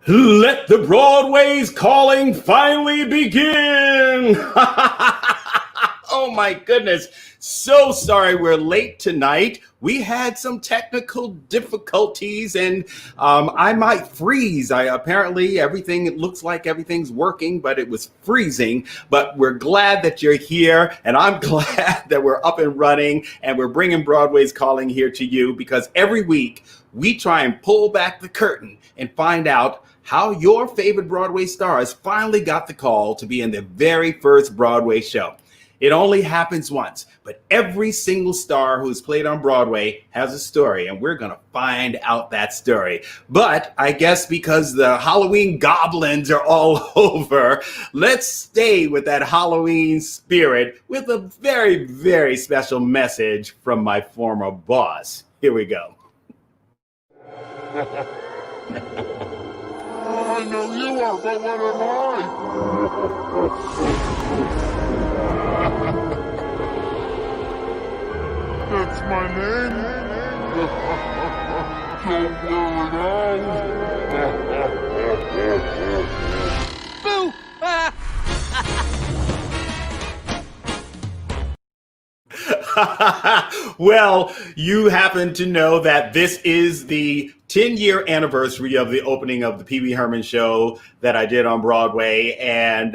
Let the Broadway's calling finally begin. Oh my goodness. So sorry we're late tonight. We had some technical difficulties and I might freeze. Apparently it looks like everything's working, but it was freezing. But we're glad that you're here, and I'm glad that we're up and running and we're bringing Broadway's Calling here to you, because every week we try and pull back the curtain and find out how your favorite Broadway stars finally got the call to be in their very first Broadway show. It only happens once, but every single star who's played on Broadway has a story, and we're going to find out that story. But I guess because the Halloween goblins are all over, let's stay with that Halloween spirit with a very, very special message from my former boss. Here we go. I know you are, but what am I? That's my name. Don't wear it out. Boo! Well, you happen to know that this is the 10-year anniversary of the opening of the Pee Wee Herman show that I did on Broadway. And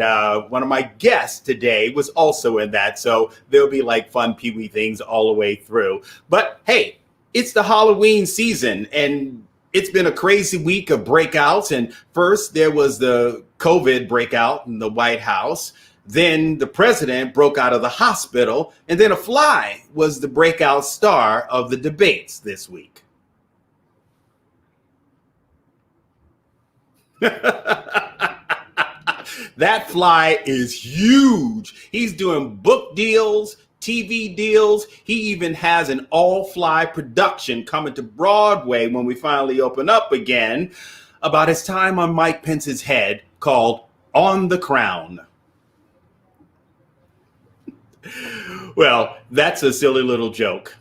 one of my guests today was also in that. So there'll be like fun Pee Wee things all the way through. But hey, it's the Halloween season, and it's been a crazy week of breakouts. And first there was the COVID breakout in the White House. Then the president broke out of the hospital, and then a fly was the breakout star of the debates this week. That fly is huge. He's doing book deals, TV deals. He even has an all-fly production coming to Broadway when we finally open up again about his time on Mike Pence's head, called On the Crown. Well, that's a silly little joke.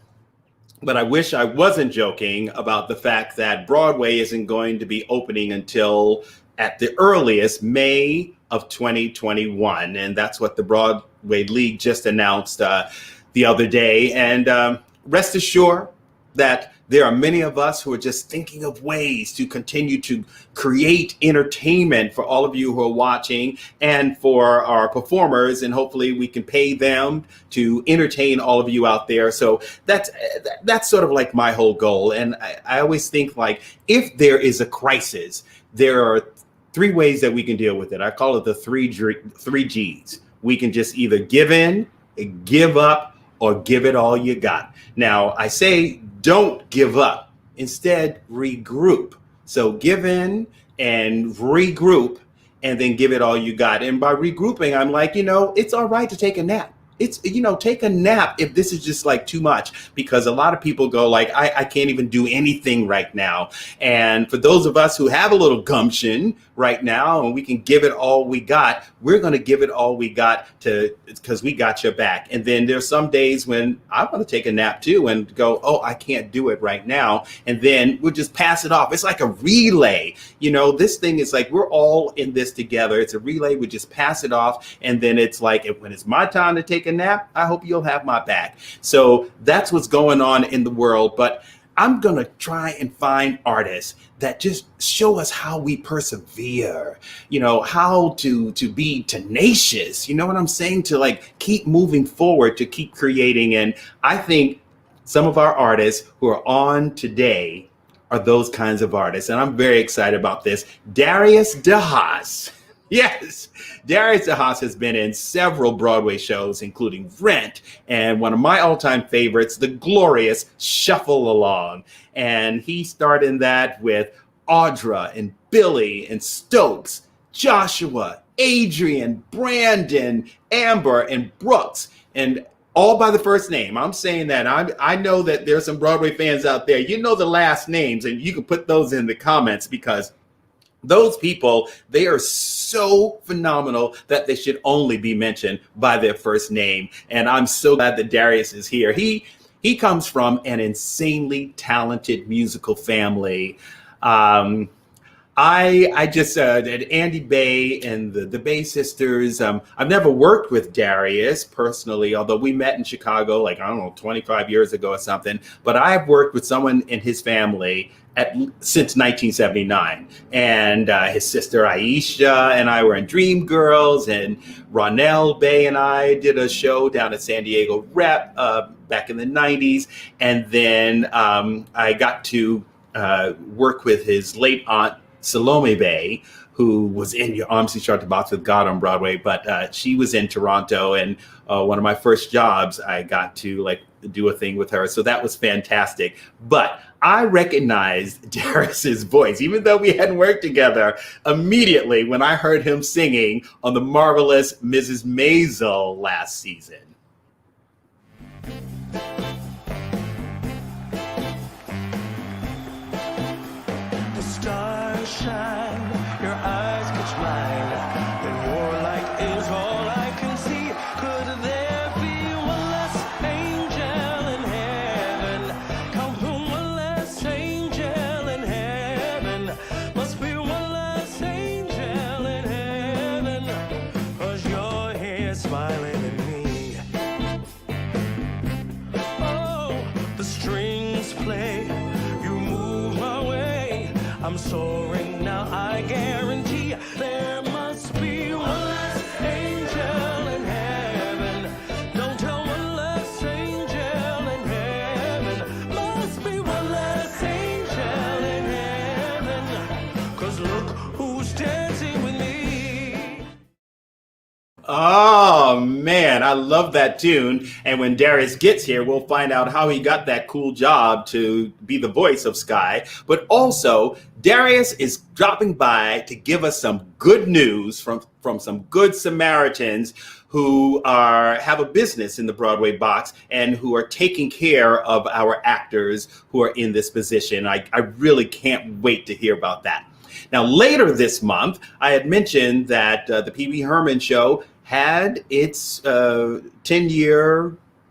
But I wish I wasn't joking about the fact that Broadway isn't going to be opening until, at the earliest, May of 2021. And that's what the Broadway League just announced the other day. And rest assured that there are many of us who are just thinking of ways to continue to create entertainment for all of you who are watching and for our performers, and hopefully we can pay them to entertain all of you out there. So that's sort of like my whole goal. And I always think, like, if there is a crisis, there are three ways that we can deal with it. I call it the three G's. We can just either give in, give up, or give it all you got. Now, I say don't give up. Instead, regroup. So give in and regroup, and then give it all you got. And by regrouping, I'm like, it's all right to take a nap. It's, take a nap if this is just like too much, because a lot of people go like, I can't even do anything right now. And for those of us who have a little gumption right now and we can give it all we got, we're going to give it all we got because we got your back. And then there's some days when I want to take a nap too and go, oh, I can't do it right now. And then we'll just pass it off. It's like a relay. This thing is like, we're all in this together. It's a relay. We just pass it off. And then it's like, when it's my time to take a nap, I hope you'll have my back. So that's what's going on in the world. But I'm going to try and find artists that just show us how we persevere, how to be tenacious. You know what I'm saying? To like keep moving forward, to keep creating. And I think some of our artists who are on today are those kinds of artists. And I'm very excited about this. Darius Haas. Yes, Darius Haas has been in several Broadway shows, including Rent, and one of my all-time favorites, the glorious Shuffle Along. And he starred in that with Audra and Billy and Stokes, Joshua, Adrian, Brandon, Amber, and Brooks, and all by the first name. I'm saying that. I know that there's some Broadway fans out there. You know the last names, and you can put those in the comments, because those people, they are so phenomenal that they should only be mentioned by their first name. And I'm so glad that Darius is here. He comes from an insanely talented musical family. I just Andy Bay and the Bay sisters. I've never worked with Darius personally, although we met in Chicago, like I don't know, 25 years ago or something. But I've worked with someone in his family since 1979, and his sister Aisha and I were in Dreamgirls, and Ronell Bay and I did a show down at San Diego Rep back in the 90s, and then I got to work with his late aunt Salome Bay, who was in Your Arms Reach Out to Box with God on Broadway, but she was in Toronto, and one of my first jobs, I got to like do a thing with her, so that was fantastic. But I recognized Darius's voice, even though we hadn't worked together, immediately when I heard him singing on the marvelous Mrs. Maisel last season. Shine, your eyes catch mine, and your light is all I can see. Could there be one less angel in heaven? Count whom one less angel in heaven. Must be one less angel in heaven, 'cause you're here smiling at me. Oh, the strings play, you move my way. I'm soaring now, I guarantee there must be one less angel in heaven. Don't tell one less angel in heaven. Must be one less angel in heaven. 'Cause look who's dancing with me. Oh man, I love that tune. And when Darius gets here, we'll find out how he got that cool job to be the voice of Sky. But also, Darius is dropping by to give us some good news from some good Samaritans who have a business in the Broadway box and who are taking care of our actors who are in this position. I really can't wait to hear about that. Now, later this month, I had mentioned that the Pee Wee Herman show had its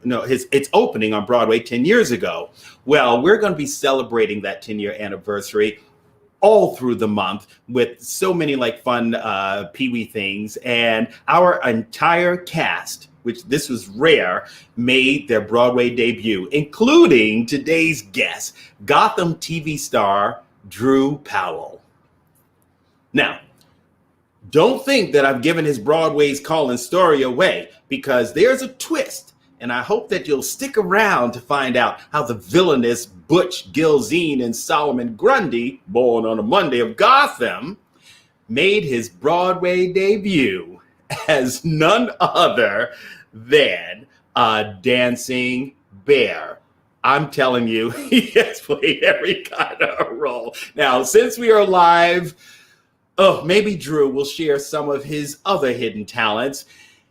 its opening on Broadway 10 years ago. Well, we're going to be celebrating that 10-year anniversary all through the month with so many like fun Pee Wee things. And our entire cast, which this was rare, made their Broadway debut, including today's guest, Gotham TV star Drew Powell. Now, don't think that I've given his Broadway's Calling story away, because there's a twist, and I hope that you'll stick around to find out how the villainous Butch Gilzine and Solomon Grundy, born on a Monday of Gotham, made his Broadway debut as none other than a dancing bear. I'm telling you, he has played every kind of role. Now, since we are live, maybe Drew will share some of his other hidden talents.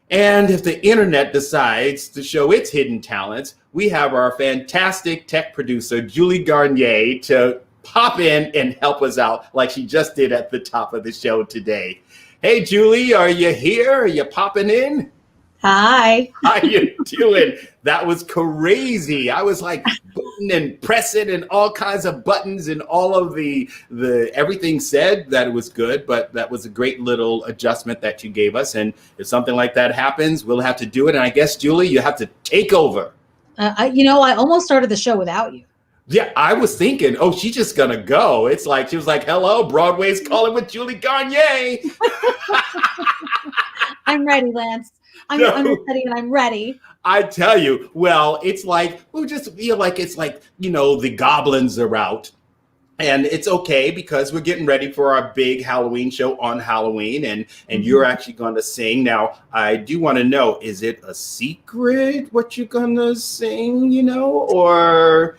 And if the internet decides to show its hidden talents, we have our fantastic tech producer, Julie Garnier, to pop in and help us out like she just did at the top of the show today. Hey, Julie, are you here? Are you popping in? Hi. How you doing? That was crazy. I was like button and pressing and all kinds of buttons and all of the everything said that it was good, but that was a great little adjustment that you gave us. And if something like that happens, we'll have to do it. And I guess, Julie, you have to take over. I almost started the show without you. Yeah, I was thinking, she's just going to go. It's like, she was like, hello, Broadway's Calling with Julie Garnier. I'm ready, Lance. I'm ready and I'm ready. I tell you, well, it's like, we just feel like it's like, the goblins are out. And it's okay because we're getting ready for our big Halloween show on Halloween. And you're actually going to sing. Now, I do want to know, is it a secret what you're going to sing, or...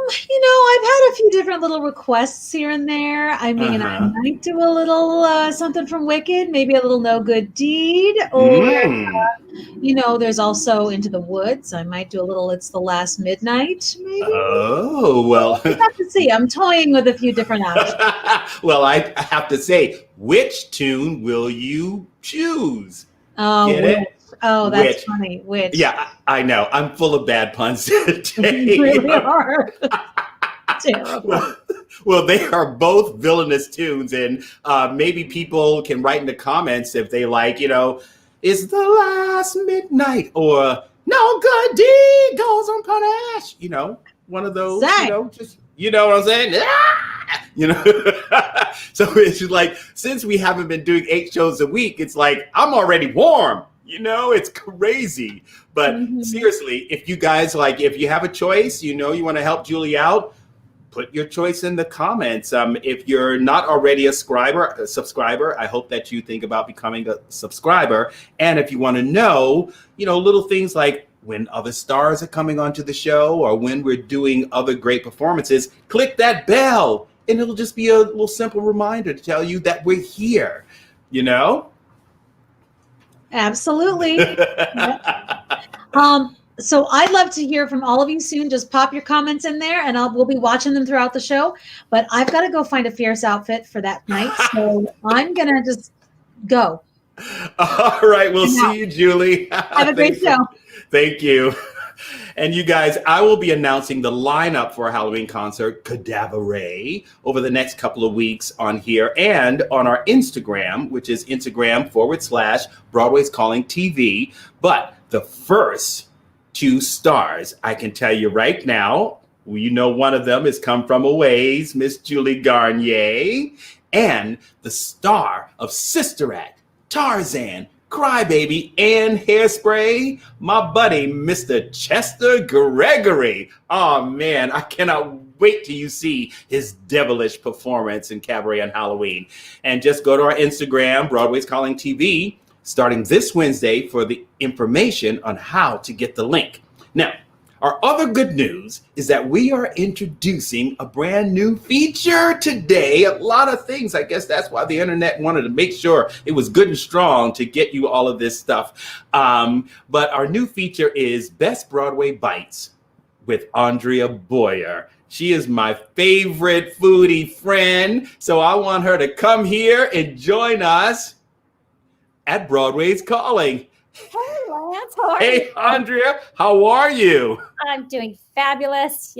I've had a few different little requests here and there. I mean, I might do a little something from Wicked, maybe a little No Good Deed, or there's also Into the Woods. I might do a little It's the Last Midnight, maybe. Oh, well. You have to see. I'm toying with a few different options. Well, I have to say, which tune will you choose? Oh, Get it? Oh, that's funny. Which? Yeah, I know. I'm full of bad puns today. You really are. Terrible. Well, they are both villainous tunes, and maybe people can write in the comments if they like, is the last midnight or no good deed goes unpunished. One of those, just, you know what I'm saying? So it's just like, since we haven't been doing 8 shows a week, it's like, I'm already warm. It's crazy. But seriously, if you guys if you have a choice, you want to help Julie out, put your choice in the comments. If you're not already a subscriber, I hope that you think about becoming a subscriber. And if you want to know, little things like when other stars are coming onto the show or when we're doing other great performances, click that bell and it'll just be a little simple reminder to tell you that we're here, Absolutely. So I'd love to hear from all of you soon. Just pop your comments in there and we'll be watching them throughout the show. But I've got to go find a fierce outfit for that night. So I'm going to just go. All right. We'll see you, Julie. Have a great show. Thank you. And you guys, I will be announcing the lineup for a Halloween concert, Cadaver, over the next couple of weeks on here and on our Instagram, which is Instagram/Broadway's Calling TV. But the first 2 stars, I can tell you right now, one of them has come from a ways, Miss Julie Garnier, and the star of Sister Act, Tarzan, Crybaby, and Hairspray, my buddy, Mr. Chester Gregory. Oh, man, I cannot wait till you see his devilish performance in Cabaret on Halloween. And just go to our Instagram, Broadway's Calling TV, starting this Wednesday for the information on how to get the link. Now, our other good news is that we are introducing a brand new feature today. A lot of things. I guess that's why the internet wanted to make sure it was good and strong to get you all of this stuff. But our new feature is Best Broadway Bites with Andrea Boyer. She is my favorite foodie friend. So I want her to come here and join us at Broadway's Calling. Hey, Lance. How are Hey, you? Andrea, how are you? I'm doing fabulous.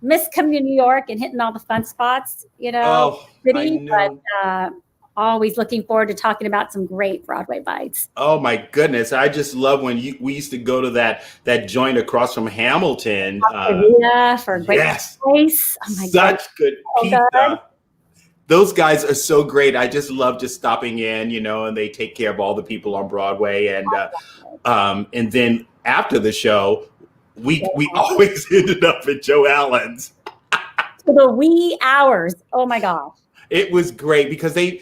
Miss coming to New York and hitting all the fun spots, Oh, city, I know. but always looking forward to talking about some great Broadway bites. Oh my goodness! I just love when we used to go to that joint across from Hamilton. For a great Yes, place. Oh my God. such good So pizza. good. Those guys are so great. I just love just stopping in, and they take care of all the people on Broadway. And then after the show, we always ended up at Joe Allen's. For the wee hours. Oh my gosh. It was great because they'll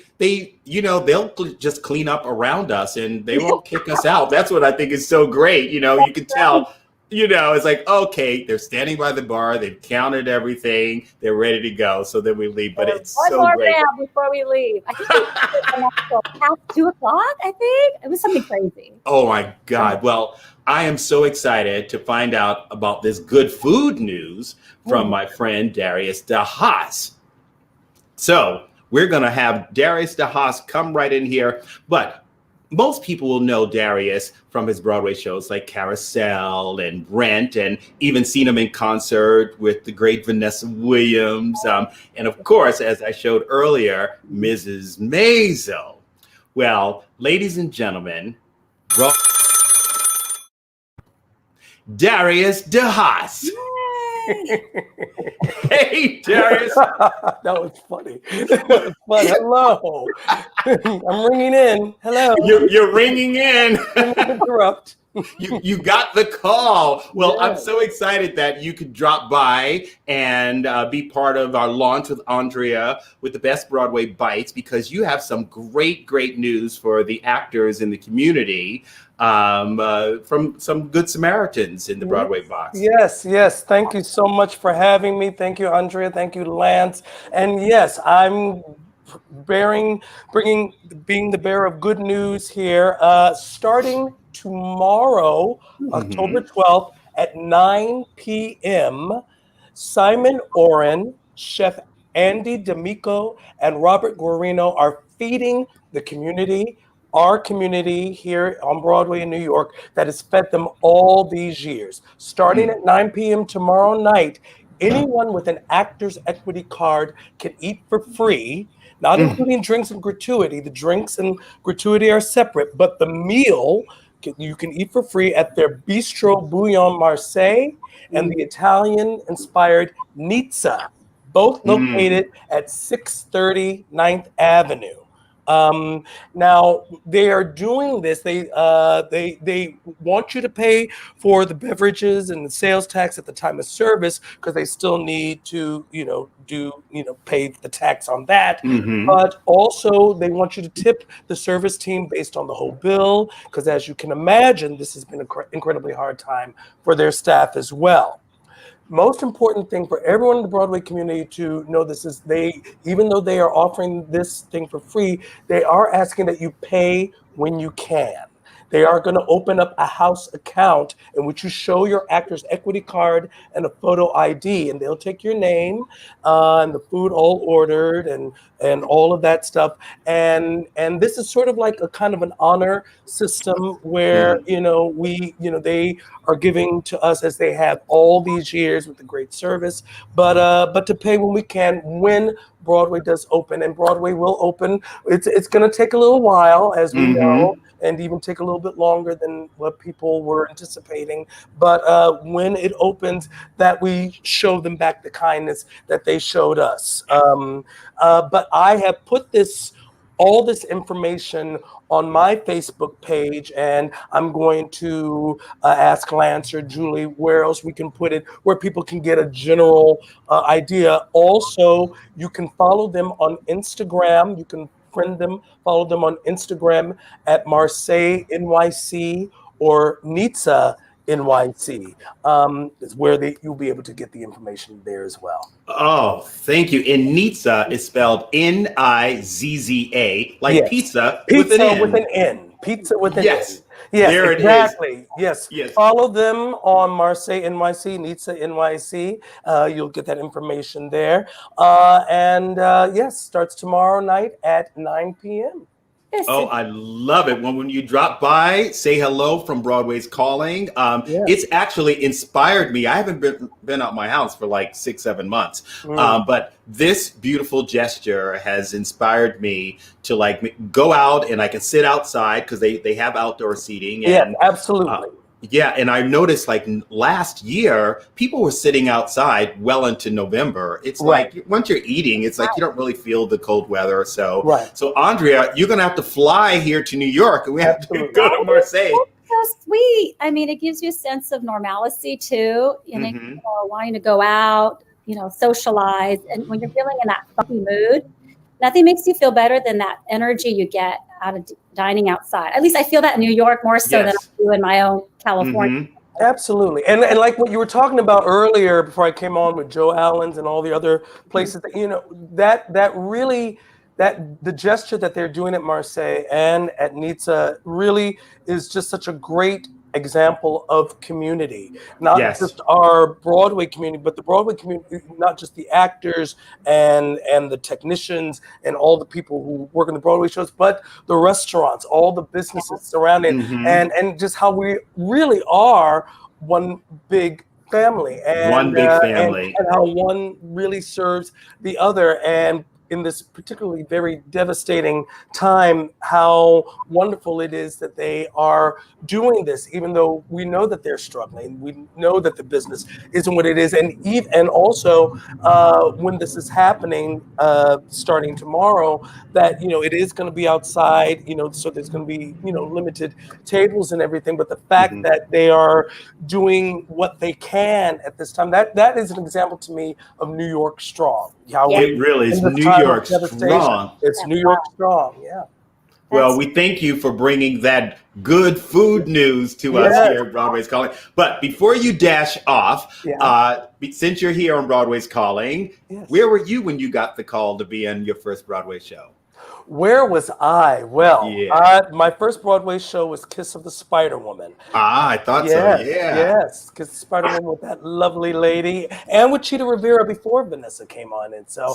just clean up around us and they won't kick us out. That's what I think is so great. You can tell, it's like, okay, they're standing by the bar. They've counted everything. They're ready to go. So then we leave, but it's One so more great. round before we leave. I think we past 2 o'clock, I think. It was something crazy. Oh my God. Well, I am so excited to find out about this good food news from my friend Darius the Haas. So we're going to have Darius the Haas come right in here. But most people will know Darius from his Broadway shows like Carousel and Rent, and even seen him in concert with the great Vanessa Williams. And of course, as I showed earlier, Mrs. Maisel. Well, ladies and gentlemen, Darius the Haas. Hey, Darius. That was funny. That was fun. Hello. I'm ringing in. Hello. You're ringing in. Interrupt. You got the call. Well, Yeah. I'm so excited that you could drop by and be part of our launch with Andrea with the Best Broadway Bites, because you have some great news for the actors in the community from some Good Samaritans in the Broadway box. Yes. Thank you so much for having me. Thank you, Andrea. Thank you, Lance. And yes, I'm being the bearer of good news here. Starting tomorrow, October 12th at 9 p.m., Simon Oren, Chef Andy D'Amico, and Robert Guarino are feeding the community, our community here on Broadway in New York, that has fed them all these years. Starting at 9 p.m. tomorrow night, anyone with an Actors Equity card can eat for free, not including drinks and gratuity. The drinks and gratuity are separate, but the meal you can eat for free at their Bistro Bouillon Marseille and the Italian-inspired Nizza, both located at 630 9th Avenue. Now they are doing this. They want you to pay for the beverages and the sales tax at the time of service because they still need to, pay the tax on that. But also they want you to tip the service team based on the whole bill because, as you can imagine, this has been an incredibly hard time for their staff as well. Most important thing for everyone in the Broadway community to know this is even though they are offering this thing for free, they are asking that you pay when you can. They are going to open up a house account in which you show your Actors Equity card and a photo ID, and they'll take your name and the food all ordered and all of that stuff. And this is sort of like a kind of an honor system where they are giving to us as they have all these years with the great service, but to pay when we can when Broadway does open, and Broadway will open. It's going to take a little while, as we know, and even take a little bit longer than what people were anticipating. But when it opens, that we show them back the kindness that they showed us. But I have put all this information on my Facebook page, and I'm going to ask Lance or Julie where else we can put it, where people can get a general idea. Also, you can follow them on Instagram. You can friend them, follow them on Instagram at Marseille NYC or Nizza NYC. Is where you'll be able to get the information there as well. Oh, thank you. And Nizza is spelled Nizza, like yes. pizza with an N. Pizza with an yes. N. Yes, there exactly. It is. Yes. Follow them on Marseille NYC, Nizza NYC. You'll get that information there. Yes, starts tomorrow night at 9 p.m. Oh, I love it. When you drop by, say hello from Broadway's Calling. It's actually inspired me. I haven't been out my house for like 6-7 months. But this beautiful gesture has inspired me to go out, and I can sit outside because they have outdoor seating. And, absolutely. And I noticed last year, people were sitting outside well into November. It's like once you're eating, it's like you don't really feel the cold weather. So, so Andrea, you're going to have to fly here to New York, and we have to go to Marseille. So sweet. I mean, it gives you a sense of normalcy too, and wanting to go out, socialize. And when you're feeling in that funky mood, nothing makes you feel better than that energy you get out of dining outside. At least I feel that in New York more so than I do in my own California. Absolutely. And like what you were talking about earlier before I came on with Joe Allen's and all the other places that, that the gesture that they're doing at Marseille and at Nizza really is just such a great example of community, not just our Broadway community, but the Broadway community, not just the actors and the technicians and all the people who work in the Broadway shows, but the restaurants, all the businesses surrounding, and just how we really are one big family, and and how one really serves the other. And in this particularly very devastating time, how wonderful it is that they are doing this, even though we know that they're struggling. We know that the business isn't what it is. And also when this is happening, starting tomorrow, that, it is going to be outside, so there's going to be, limited tables and everything. But the fact that they are doing what they can at this time, that is an example to me of New York strong. It really is New York strong. It's New York strong, Well, we thank you for bringing that good food news to us here at Broadway's Calling. But before you dash off, since you're here on Broadway's Calling, where were you when you got the call to be in your first Broadway show? Where was I? Well, my first Broadway show was Kiss of the Spider-Woman. I thought so, Yes, Kiss of the Spider-Woman with that lovely lady, and with Cheetah Rivera before Vanessa came on. And so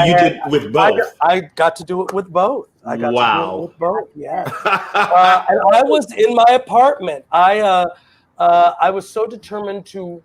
you did with both? I got to do it with both. I got to do it with both, and I was in my apartment. I was so determined to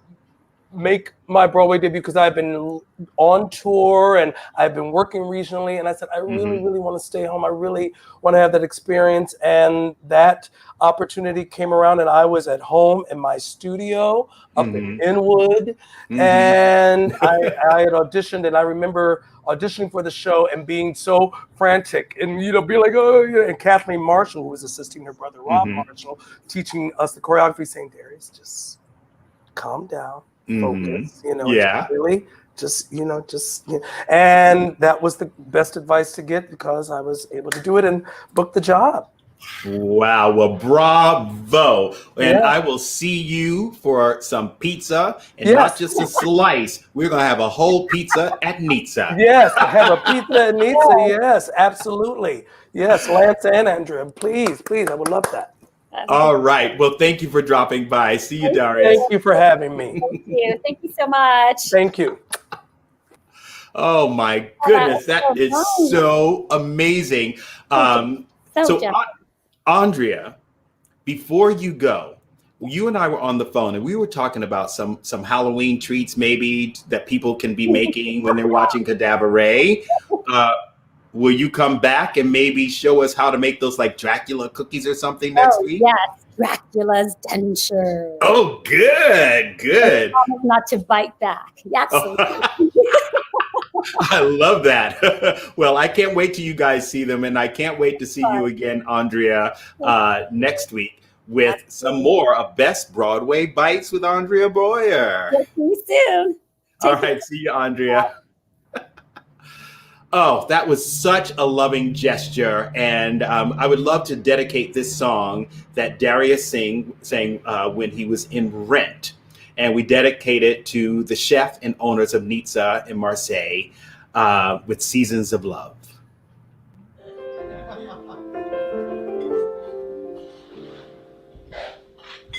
make my Broadway debut because I've been on tour and I've been working regionally. And I said, I really, really want to stay home. I really want to have that experience. And that opportunity came around and I was at home in my studio up in Inwood. And I had auditioned, and I remember auditioning for the show and being so frantic and, be like, oh, yeah. And Kathleen Marshall, who was assisting her brother, Rob Marshall, teaching us the choreography, saying, Darius, just calm down, focus, really and that was the best advice to get because I was able to do it and book the job. Wow. Well, bravo. And I will see you for some pizza and not just a slice. We're going to have a whole pizza at Nizza. Yes, I have a pizza at Nizza. Yes, absolutely. Yes, Lance and Andrea, please, I would love that. All right. Well, thank you for dropping by. See you, Darius. Thank you for having me. Thank you so much. Thank you. Oh my goodness, that is so amazing. So Andrea, before you go, you and I were on the phone and we were talking about some Halloween treats maybe that people can be making when they're watching Cadaver Ray. Will you come back and maybe show us how to make those like Dracula cookies or something next week? Yes, Dracula's denture. Oh, good. Not to bite back. Absolutely. I love that. Well, I can't wait till you guys see them, and I can't wait to see you again, Andrea, next week with some more of Best Broadway Bites with Andrea Boyer. See you soon. All right, see you, Andrea. Oh, that was such a loving gesture, and I would love to dedicate this song that Darius sang when he was in Rent. And we dedicate it to the chef and owners of Nizza in Marseille with Seasons of Love.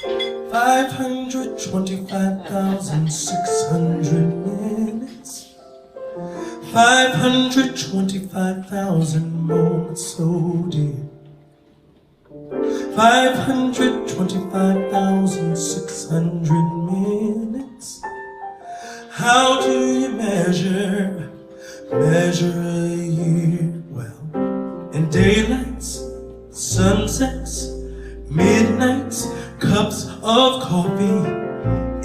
$525,600 minutes, 525,000 moments so dear, 525,600 minutes. How do you measure a year? Well, in daylights, sunsets, midnights, cups of coffee,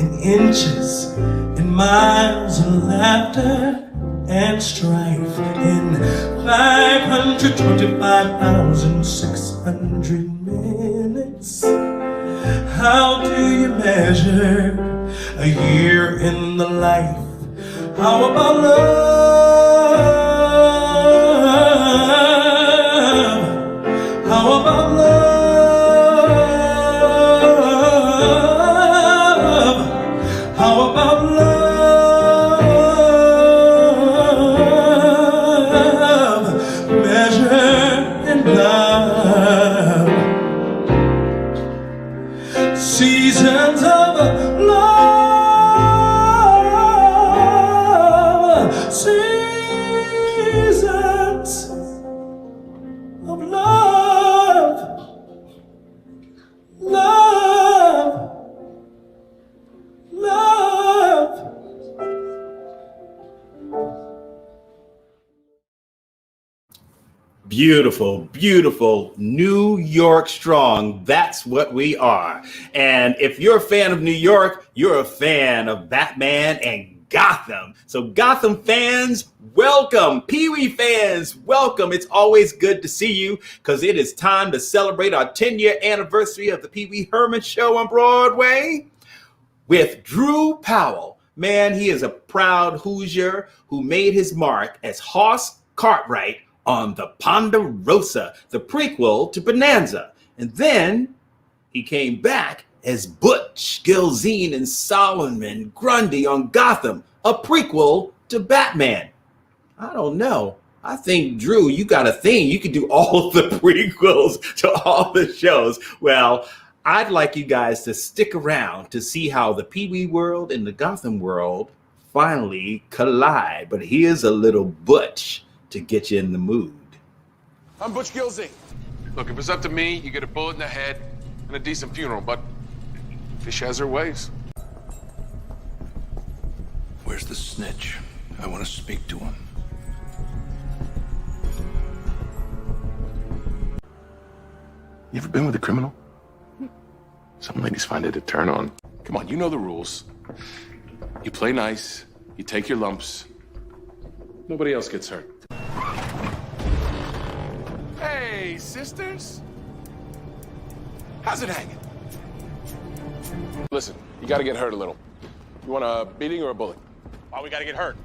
in inches, in miles, and laughter and strife, in 525,600 minutes. How do you measure a year in the life? How about love? How about love? How about love? Measure in love. Seasons of love, seasons of love, love, love. Beautiful, beautiful. New York strong. That's what we are. And if you're a fan of New York, you're a fan of Batman and Gotham. So Gotham fans, welcome. Pee-wee fans, welcome. It's always good to see you because it is time to celebrate our 10-year anniversary of the Pee-wee Herman Show on Broadway with Drew Powell. Man, he is a proud Hoosier who made his mark as Haas Cartwright on the Ponderosa, the prequel to Bonanza. And then he came back as Butch, Gilzine, and Solomon Grundy on Gotham, a prequel to Batman. I don't know. I think, Drew, you got a thing. You could do all the prequels to all the shows. Well, I'd like you guys to stick around to see how the Pee-wee world and the Gotham world finally collide. But here's a little Butch to get you in the mood. I'm Butch Gilzine. Look, if it's up to me, you get a bullet in the head and a decent funeral, but Fish has her ways. Where's the snitch? I want to speak to him. You ever been with a criminal? Some ladies find it a turn on. Come on, you know the rules. You play nice, you take your lumps. Nobody else gets hurt. Hey, sisters. How's it hanging? Listen, you gotta get hurt a little. You want a beating or a bullet? Why we gotta get hurt?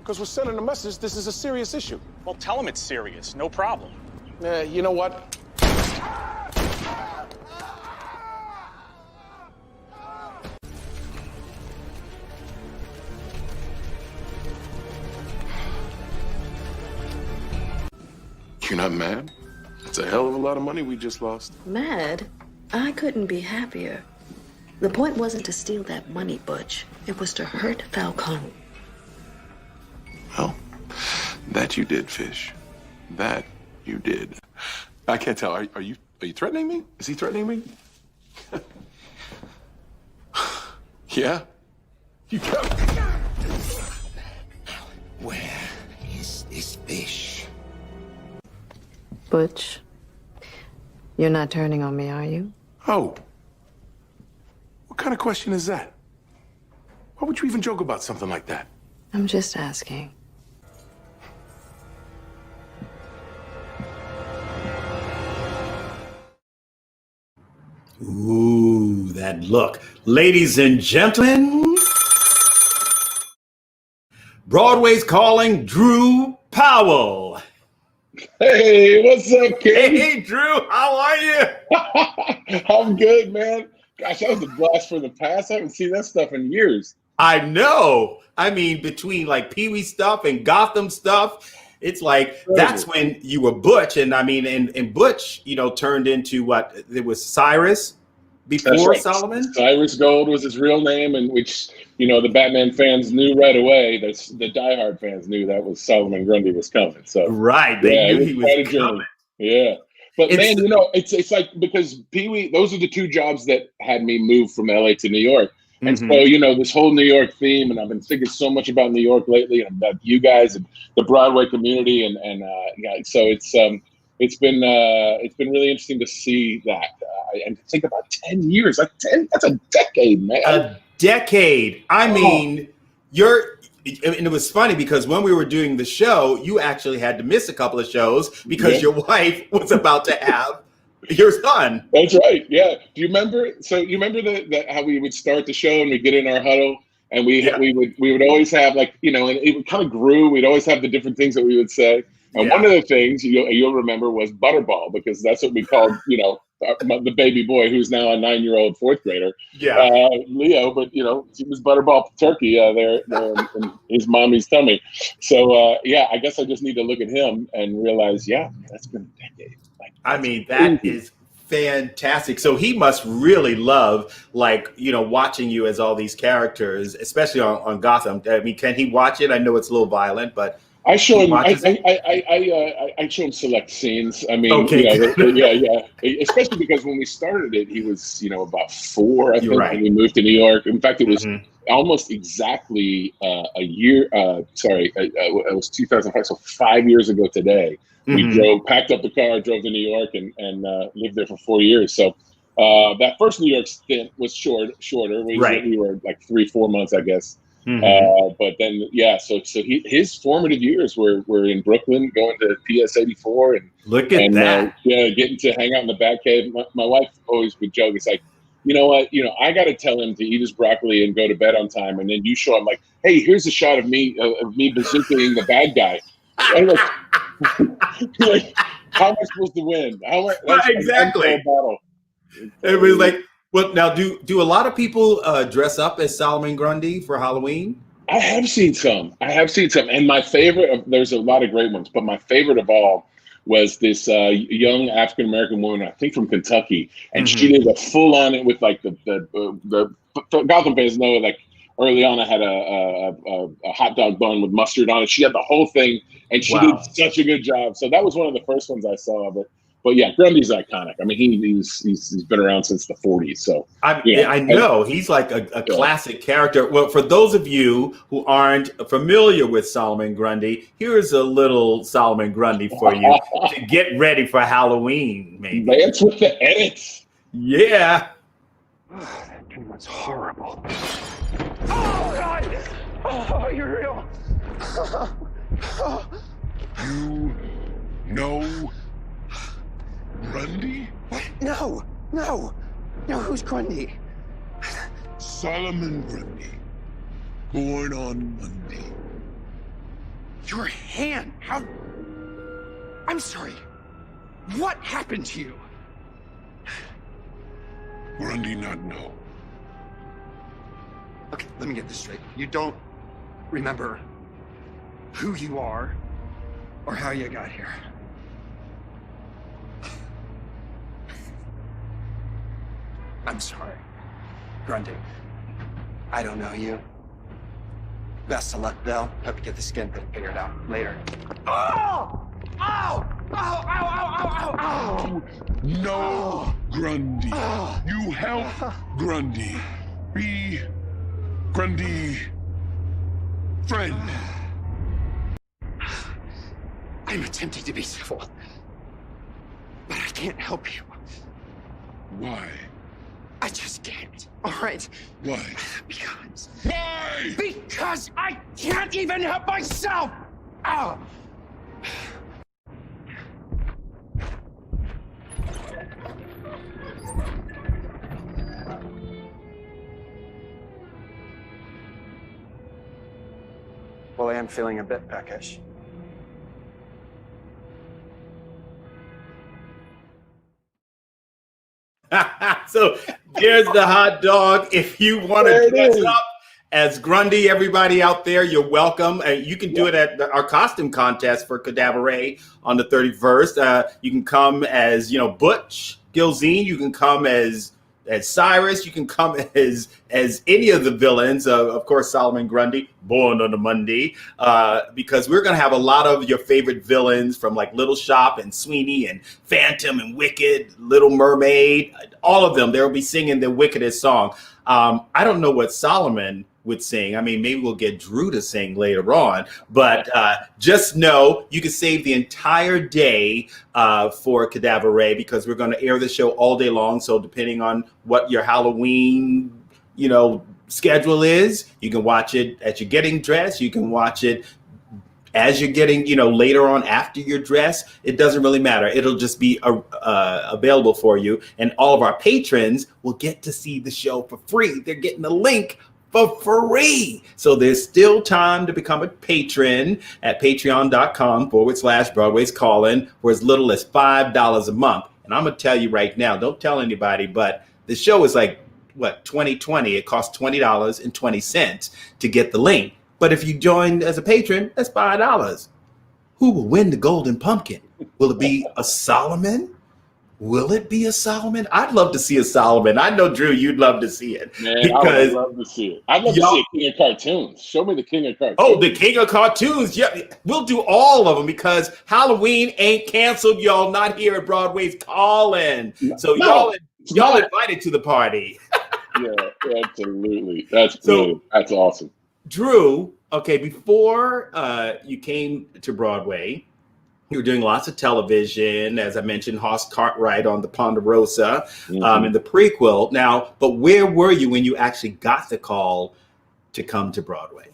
Because we're sending a message this is a serious issue. Well, tell them it's serious. No problem. You know what? You're not mad? That's a hell of a lot of money we just lost. Mad? I couldn't be happier. The point wasn't to steal that money, Butch. It was to hurt Falcone. Well, that you did, Fish. That you did. I can't tell. Are you threatening me? Is he threatening me? Yeah? You got Where is this fish? Butch, you're not turning on me, are you? Oh. What kind of question is that? Why would you even joke about something like that? I'm just asking. Ooh, that look. Ladies and gentlemen, Broadway's calling Drew Powell. Hey, what's up, kid? Hey, Drew, how are you? I'm good, man. Gosh, that was a blast from the past. I haven't seen that stuff in years. I know. I mean, between like Pee Wee stuff and Gotham stuff, it's like that's when you were Butch. And I mean, and Butch, you know, turned into what? It was Cyrus before right. Solomon? Cyrus Gold was his real name, and which, you know, the Batman fans knew right away. The diehard fans knew that was Solomon Grundy was coming. So right, they knew he was coming. Yeah. But man, you know, it's like, because Pee Wee, those are the two jobs that had me move from LA to New York. And so, you know, this whole New York theme, and I've been thinking so much about New York lately, and about you guys and the Broadway community, and yeah, so it's been really interesting to see that, and to think about 10 years, like 10, that's a decade, man. A decade. I mean, and it was funny because when we were doing the show, you actually had to miss a couple of shows because your wife was about to have your son. That's right. Yeah. Do you remember? So you remember how we would start the show and we'd get in our huddle, and we would always have, like, you know, and it kind of grew. We'd always have the different things that we would say. And one of the things you'll remember was Butterball, because that's what we called, you know, the baby boy, who's now a 9-year-old fourth grader, Leo. But, you know, he was Butterball Turkey there in his mommy's tummy. So, yeah, I guess I just need to look at him and realize, that's been a decade. Like, I mean, that is fantastic. So he must really love, like, you know, watching you as all these characters, especially on Gotham. I mean, can he watch it? I know it's a little violent, but I show him. I show him select scenes. I mean, yeah. Especially because when we started it, he was, you know, about 4. I think when we moved to New York. In fact, it was almost exactly a year. It was 2005, so 5 years ago today. We packed up the car, drove to New York, and lived there for 4 years. So that first New York stint was shorter. We were like 3-4 months, I guess. But then, so his formative years were in Brooklyn, going to PS 84, and look at that. Getting to hang out in the Batcave. My wife always would joke. It's like, you know what? You know, I got to tell him to eat his broccoli and go to bed on time, and then you show him, like, hey, here's a shot of me bazookaing the bad guy. And like, how am I supposed to win? Exactly. It was like. Well, now, do a lot of people dress up as Solomon Grundy for Halloween? I have seen some. And my favorite, there's a lot of great ones, but my favorite of all was this young African-American woman, I think from Kentucky. And she did a full-on it with, like, the Gotham fans know, like, early on I had a hot dog bun with mustard on it. She had the whole thing, and she did such a good job. So that was one of the first ones I saw. But But yeah, Grundy's iconic. I mean, he's been around since the 40s. So I know he's like a classic character. Well, for those of you who aren't familiar with Solomon Grundy, here's a little Solomon Grundy for you to get ready for Halloween. Maybe Lance with the edits. Yeah. That thing was horrible. Oh God! Oh, you're real. You know Grundy? What? No. Who's Grundy? Solomon Grundy. Born on Monday. Your hand. How? I'm sorry. What happened to you? Grundy not know. Okay, let me get this straight. You don't remember who you are or how you got here. I'm sorry, Grundy. I don't know you. Best of luck, though. Hope you get the skin thing figured out later. Oh! Ow! Ow! Ow! Ow! Ow! Ow! No, Grundy. You help Grundy. Be Grundy friend. I'm attempting to be civil, but I can't help you. Why? I just can't. All right? Why? Because. Why? Because I can't even help myself. Oh. Well, I am feeling a bit peckish. So there's the hot dog. If you want to dress up as Grundy, everybody out there, you're welcome. You can do it at our costume contest for Cadaver on the 31st. You can come as, Butch Gilzine. You can come as Cyrus. You can come as any of the villains. Of course, Solomon Grundy, born on a Monday, because we're going to have a lot of your favorite villains from like Little Shop and Sweeney and Phantom and Wicked, Little Mermaid, all of them. They'll be singing the wickedest song. I don't know what Solomon would sing. I mean, maybe we'll get Drew to sing later on, but just know you can save the entire day for Cadaver Ray, because we're going to air the show all day long. So depending on what your Halloween, schedule is, you can watch it as you're getting dressed. You can watch it as you're getting, later on after your dress. It doesn't really matter. It'll just be available for you. And all of our patrons will get to see the show for free. They're getting the link for free. So there's still time to become a patron at patreon.com/Broadway's Calling for as little as $5 a month. And I'm going to tell you right now, don't tell anybody, but the show is like, 2020. It costs $20.20 to get the link. But if you join as a patron, that's $5. Who will win the golden pumpkin? Will it be a Solomon? Will it be a Solomon? I'd love to see a Solomon. I know, Drew, you'd love to see it. Man, I would love to see it. I'd love to see a King of Cartoons. Show me the King of Cartoons. Oh, the King of Cartoons. Yeah, we'll do all of them because Halloween ain't canceled, y'all. Not here at Broadway's Calling. So y'all invited to the party. Yeah, absolutely. That's brilliant. That's awesome. Drew, okay, before you came to Broadway, you were doing lots of television, as I mentioned, Haas Cartwright on the Ponderosa in the prequel. Now, but where were you when you actually got the call to come to Broadway?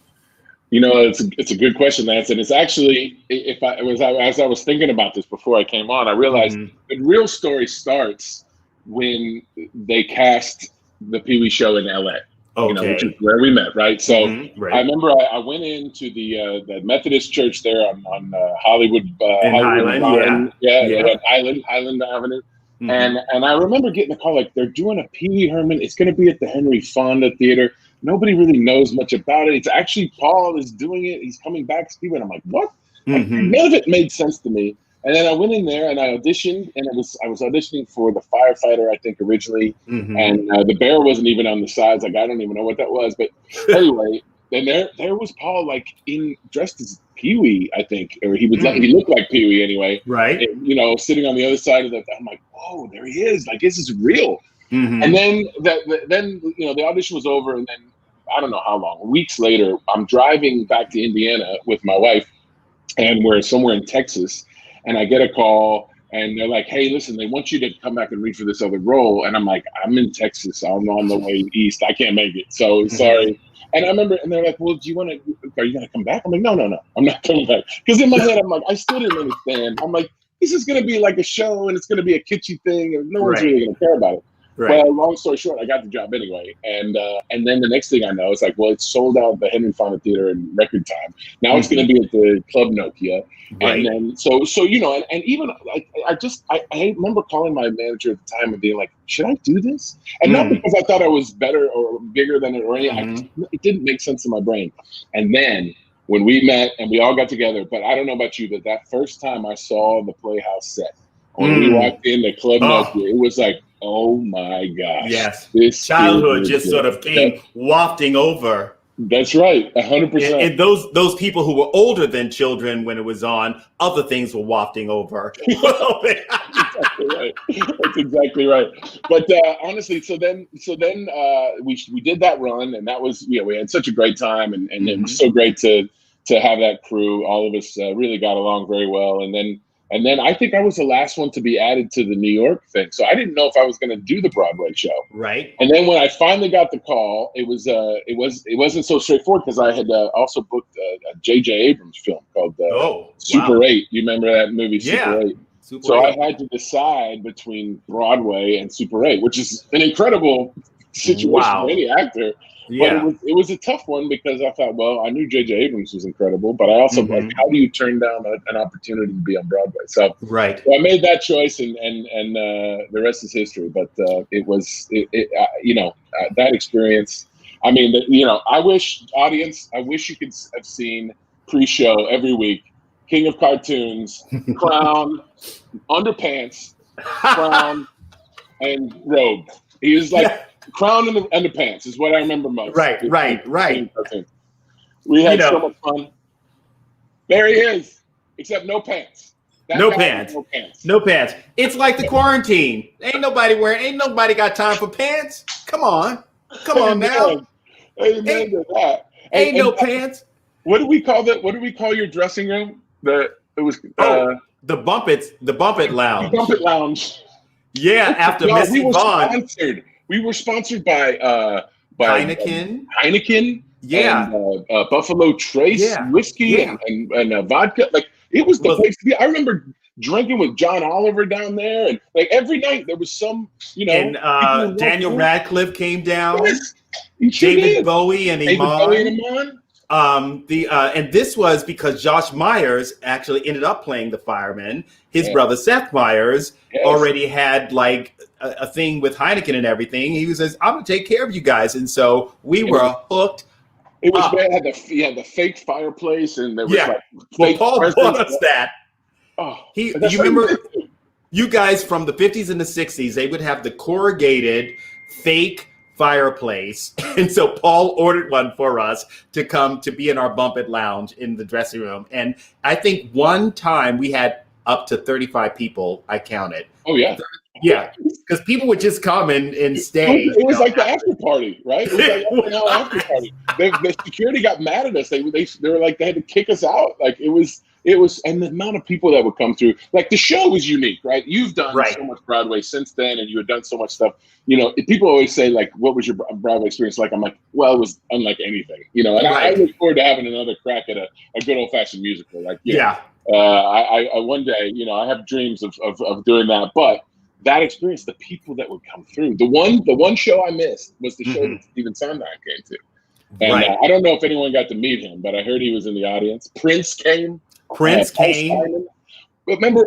It's a good question, Lance, and it's actually, as I was thinking about this before I came on, I realized the real story starts when they cast the Pee Wee show in LA. Okay. Which is where we met, right? So right. I remember I went into the Methodist church there on Hollywood, Highland, Highland Avenue, and I remember getting a call like they're doing a Pee Wee Herman. It's going to be at the Henry Fonda Theater. Nobody really knows much about it. It's actually Paul is doing it. He's coming back to Pee Wee, and I'm like, what? Like, none of it made sense to me. And then I went in there and I auditioned, and I was auditioning for the firefighter, I think, originally. And the bear wasn't even on the sides. Like, I don't even know what that was. But anyway, And there was Paul, like dressed as Pee-wee, I think, or he looked like Pee-wee anyway. Right. And, sitting on the other side of I'm like, whoa, there he is. Like, this is real. Mm-hmm. And then the audition was over, and then I don't know how long, weeks later, I'm driving back to Indiana with my wife, and we're somewhere in Texas, and I get a call, and they're like, hey, listen, they want you to come back and read for this other role. And I'm like, I'm in Texas. I'm on the way east. I can't make it. So sorry. And I remember, and they're like, well, are you going to come back? I'm like, no, I'm not coming back. Because in my head, I'm like, I still didn't understand. I'm like, this is going to be like a show, and it's going to be a kitschy thing, and no one's really going to care about it. Right. Well, long story short, I got the job anyway. And then the next thing I know, it's like, well, it's sold out at the Henry Fonda Theater in record time. Now it's going to be at the Club Nokia. Right. And then, so and even I remember calling my manager at the time and being like, should I do this? And not because I thought I was better or bigger than it or anything. It didn't make sense in my brain. And then when we met and we all got together, but I don't know about you, but that first time I saw the Playhouse set, when we walked in the Club Nokia, it was like, oh my gosh. Yes. This childhood just sort of came wafting over. That's right. 100%. And those people who were older than children when it was on, other things were wafting over. Exactly right. That's exactly right. But honestly, so then we did that run, and that was, we had such a great time, and it was so great to have that crew. All of us really got along very well. And then I think I was the last one to be added to the New York thing. So I didn't know if I was going to do the Broadway show. Right. And then when I finally got the call, it wasn't so straightforward, because I had also booked a J.J. Abrams film called Super 8. You remember that movie, Super 8? So I had to decide between Broadway and Super 8, which is an incredible situation for any actor. Yeah. But it was a tough one, because I thought, well, I knew J.J. Abrams was incredible, but I also like, how do you turn down an opportunity to be on Broadway? So I made that choice, and the rest is history. But it was that experience. I mean, I wish you could have seen pre-show every week. King of Cartoons, Crown, Underpants, Crown, and Robe. He was like. Crown and the Underpants is what I remember most. Right. We had so much fun. There he is, except no pants. No pants. It's like the quarantine. Ain't nobody got time for pants. Come on now. Amen to that. Ain't no pants. What do we call that? What do we call your dressing room? The Bump It Lounge. The Bump It Lounge. Yeah, after Missy Vaughn. We were sponsored by Heineken, yeah, and Buffalo Trace whiskey and vodka. Like, it was the place to be. I remember drinking with John Oliver down there, and like every night there was some, And Daniel Radcliffe came down. Yes, David Bowie and Iman. And this was because Josh Myers actually ended up playing the fireman. His brother Seth Myers already had like a thing with Heineken and everything. He says, "I'm gonna take care of you guys," and so we were hooked. It was bad. He had the fake fireplace, and there was like Paul bought us that. You remember, you guys from the 50s and the 60s, they would have the corrugated fake fireplace, and so Paul ordered one for us to come to be in our Bump It Lounge in the dressing room. And I think one time we had up to 35 people. I counted. Oh yeah. Yeah, because people would just come and stay. It was like the after party, right? It was like after party. The security got mad at us. They were like, they had to kick us out. Like it was, and the amount of people that would come through. Like, the show was unique, right? You've done so much Broadway since then, and you had done so much stuff. People always say, like, what was your Broadway experience like? I'm like, well, it was unlike anything. And I look forward to having another crack at a good old fashioned musical. Like, I one day, I have dreams of doing that, but. That experience, the people that would come through. The one show I missed was the show that Stephen Sondheim came to. And I don't know if anyone got to meet him, but I heard he was in the audience. Prince came. Remember,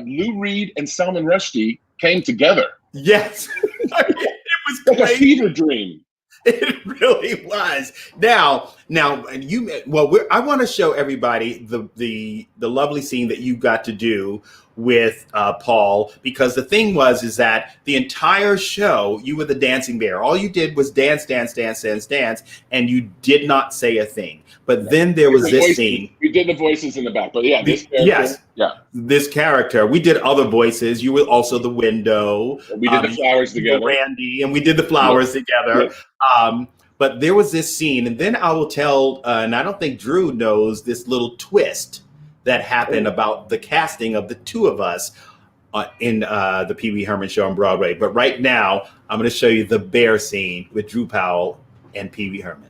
Lou Reed and Salman Rushdie came together. Yes. It was like a fever dream. It really was. Now Now, I want to show everybody the lovely scene that you got to do with Paul, because the thing is that the entire show, you were the dancing bear. All you did was dance, and you did not say a thing. But then there was this scene. We did the voices in the back, but yeah, this character. Yes. Yeah. This character. We did other voices. You were also the window. We did the flowers together. Randy, and we did the flowers together. Yeah. But there was this scene, and then I will tell, and I don't think Drew knows this little twist that happened about the casting of the two of us in the Pee Wee Herman show on Broadway. But right now, I'm going to show you the bear scene with Drew Powell and Pee Wee Herman.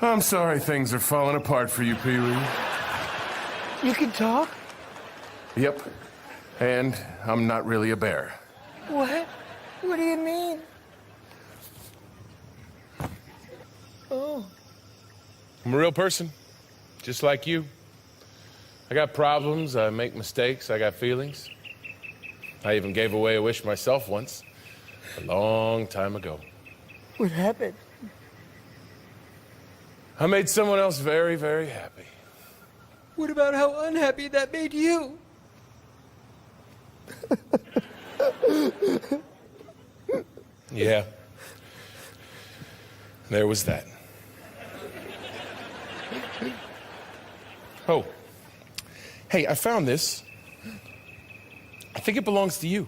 I'm sorry things are falling apart for you, Pee Wee. You can talk? Yep. And I'm not really a bear. What? What do you mean? Oh. I'm a real person, just like you. I got problems, I make mistakes, I got feelings. I even gave away a wish myself once, a long time ago. What happened? I made someone else very, very happy. What about how unhappy that made you? Yeah. There was that. Oh. Hey, I found this. I think it belongs to you.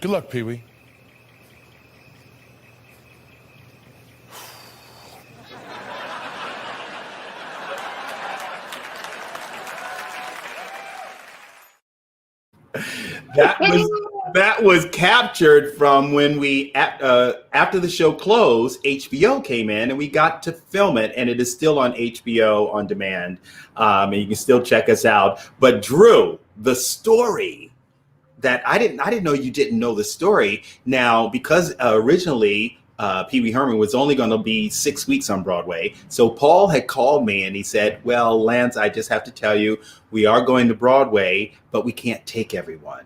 Good luck, Pee Wee. That was captured from when we after the show closed, HBO came in and we got to film it, and it is still on HBO on demand, and you can still check us out. But Drew, the story that I didn't know you didn't know the story. Now, because originally Pee Wee Herman was only going to be 6 weeks on Broadway. So Paul had called me and he said, well, Lance, I just have to tell you, we are going to Broadway, but we can't take everyone.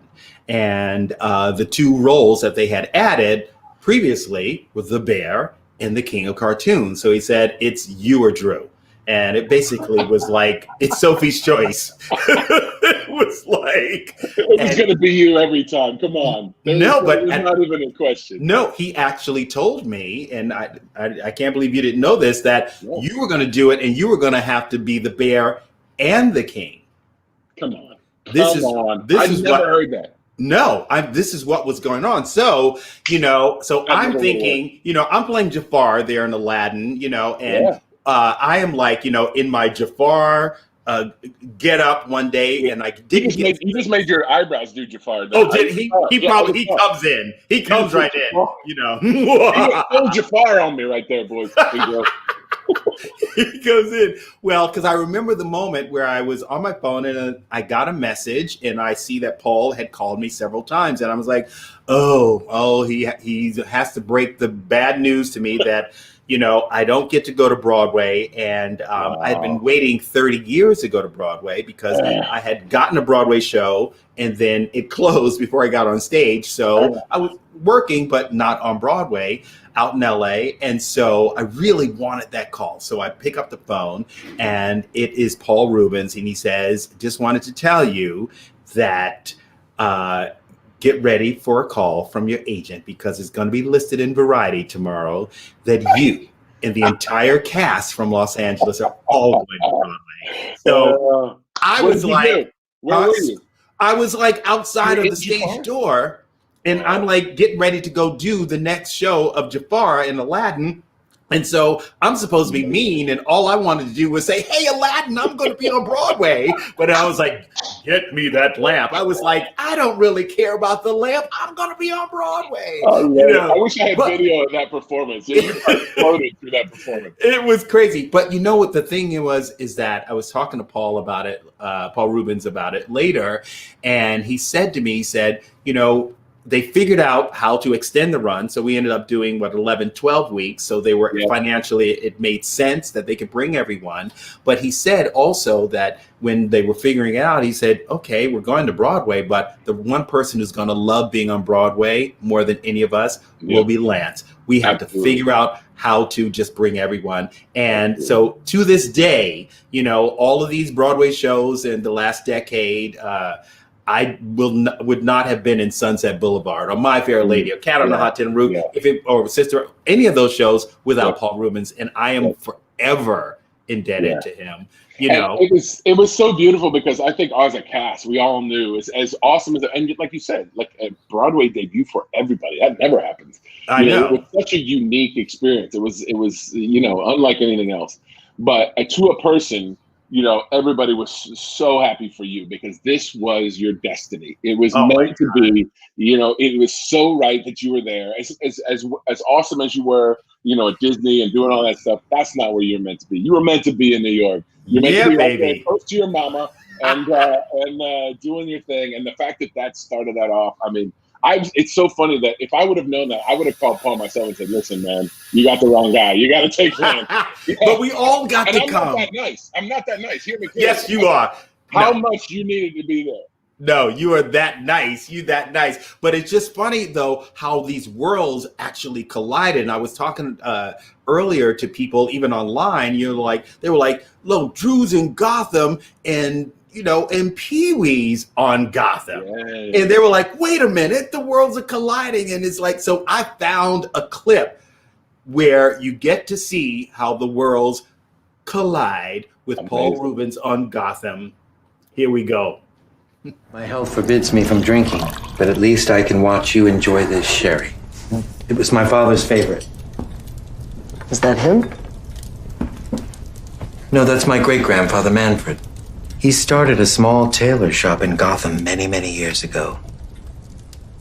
And the two roles that they had added previously was the bear and the king of cartoons. So he said, it's you or Drew. And it basically was like, it's Sophie's choice. It was like... It was going to be you every time. Come on. There's not even a question. No, he actually told me, and I can't believe you didn't know this, that you were going to do it and you were going to have to be the bear and the king. Come on. I never heard that. No, this is what was going on. So, I'm thinking, I'm playing Jafar there in Aladdin, and I am like, in my Jafar get up one day, and I didn't. You just made your eyebrows do Jafar. Oh, did he? He comes in. He comes right in. You Jafar on me right there, boys. He goes in. Well, because I remember the moment where I was on my phone and I got a message and I see that Paul had called me several times, and I was like, he has to break the bad news to me that I don't get to go to Broadway, and I had been waiting 30 years to go to Broadway because I had gotten a Broadway show and then it closed before I got on stage. So I was working, but not on Broadway, out in LA. And so I really wanted that call. So I pick up the phone and it is Paul Reubens, and he says, just wanted to tell you that get ready for a call from your agent because it's going to be listed in Variety tomorrow that you and the entire cast from Los Angeles are all going to Broadway. So I was like, where were you? I was like outside of the stage door, and I'm like getting ready to go do the next show of Jafar in Aladdin. And so I'm supposed to be mean, and all I wanted to do was say, hey, Aladdin, I'm going to be on Broadway. But I was like, get me that lamp. I was like, I don't really care about the lamp. I'm going to be on Broadway. I wish I had video of that performance. You floated through that performance. It was crazy. But you know what the thing is that I was talking to Paul about it, Paul Reubens about it later. And he said to me, they figured out how to extend the run. So we ended up doing 11, 12 weeks. So they were financially, it made sense that they could bring everyone. But he said also that when they were figuring it out, he said, okay, we're going to Broadway, but the one person who's going to love being on Broadway more than any of us will be Lance. We have to figure out how to just bring everyone. And so to this day, you know, all of these Broadway shows in the last decade, I would not have been in Sunset Boulevard or My Fair Lady or Cat on the Hot Tin Roof or Sister, any of those shows without Paul Reubens. And I am forever indebted to him. You know, it was so beautiful because I think as a cast, we all knew as awesome as and like you said, like a Broadway debut for everybody. That never happens. I know. It was such a unique experience. It was you know, unlike anything else. But to a person, you know, everybody was so happy for you because this was your destiny. It was meant to be, you know, it was so right that you were there. As awesome as you were, you know, at Disney and doing all that stuff, that's not where you're meant to be. You were meant to be in New York. You're meant to be right there, close to your mama and doing your thing. And the fact that started that off, I mean, it's so funny that if I would have known that, I would have called Paul myself and said, listen, man, you got the wrong guy. You got to take him. But we all got to come. I'm not that nice. I'm not that nice. Hear me clearly. Yes, you are. How much you needed to be there. No, you are that nice. You that nice. But it's just funny, though, how these worlds actually collided. And I was talking earlier to people, even online, they were like, look, Drew's in Gotham and, you know, and Pee-wee's on Gotham. Yeah. And they were like, wait a minute, the worlds are colliding. And it's like, so I found a clip where you get to see how the worlds collide with Paul Reubens on Gotham. Here we go. My health forbids me from drinking, but at least I can watch you enjoy this sherry. It was my father's favorite. Is that him? No, that's my great-grandfather, Manfred. He started a small tailor shop in Gotham many, many years ago.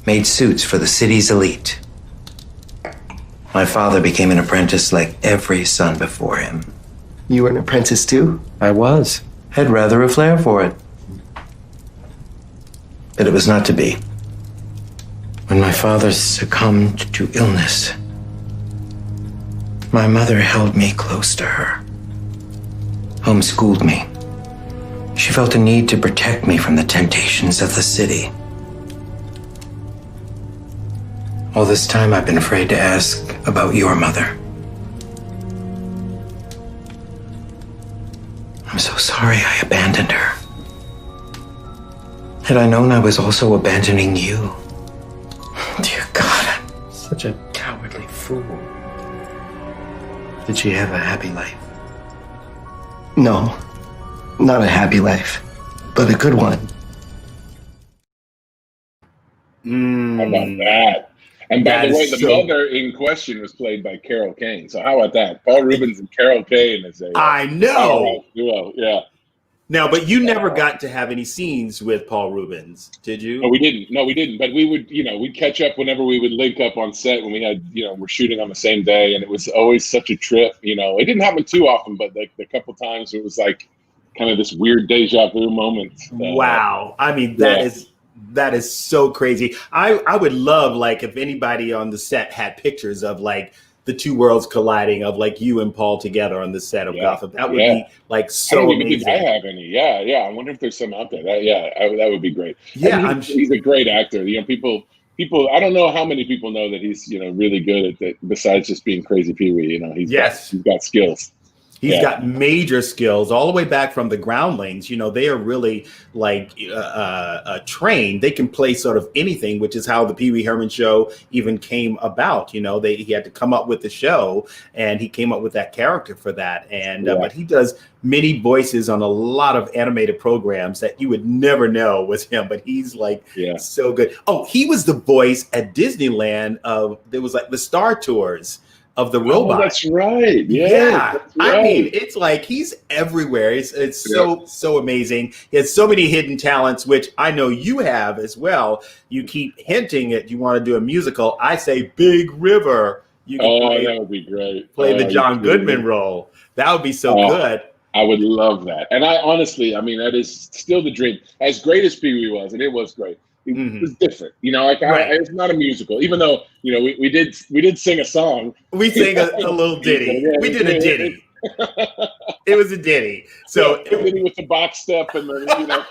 Made suits for the city's elite. My father became an apprentice like every son before him. You were an apprentice too? I was. Had rather a flair for it. But it was not to be. When my father succumbed to illness, my mother held me close to her, homeschooled me. She felt a need to protect me from the temptations of the city. All this time, I've been afraid to ask about your mother. I'm so sorry I abandoned her. Had I known I was also abandoning you. Dear God, I'm such a cowardly fool. Did she have a happy life? No, not a happy life, but a good one. How about that? And by the way, the mother in question was played by Carol Kane. So how about that? Paul Reubens and Carol Kane is a I know duo. Yeah. Now, but you never got to have any scenes with Paul Reubens, did you? No, we didn't. But we would, you know, we'd catch up whenever we would link up on set when we had, you know, we're shooting on the same day, and it was always such a trip. You know, it didn't happen too often, but like the couple times it was like kind of this weird deja vu moment. Wow. I mean, that is so crazy. I would love, like, if anybody on the set had pictures of like the two worlds colliding, of like you and Paul together on the set of Gotham. That would be like so I don't amazing. Think I have any. Yeah. I wonder if there's some out there. That would be great. Yeah, he's a great actor. You know, people. I don't know how many people know that he's, you know, really good at that. Besides just being crazy Pee-wee, you know, he's got skills. He's got major skills all the way back from the Groundlings. You know, they are really like trained. They can play sort of anything, which is how the Pee Wee Herman show even came about. You know, he had to come up with the show, and he came up with that character for that. And but he does many voices on a lot of animated programs that you would never know was him. But he's like so good. Oh, he was the voice at Disneyland there was like the Star Tours of the robot. Oh, that's right. Yeah. That's right. I mean, it's like he's everywhere. It's so amazing. He has so many hidden talents, which I know you have as well. You keep hinting at you want to do a musical. I say Big River. You can that would be great. Play the John Goodman role. That would be so good. I would love that. And I honestly, I mean, that is still the dream. As great as Pee Wee was, and it was great, it was different. You know, like Right. it's not a musical, even though you know we did sing a song. We sang a little ditty. We did a ditty. It was a ditty. So yeah, ditty with the box step and the you know.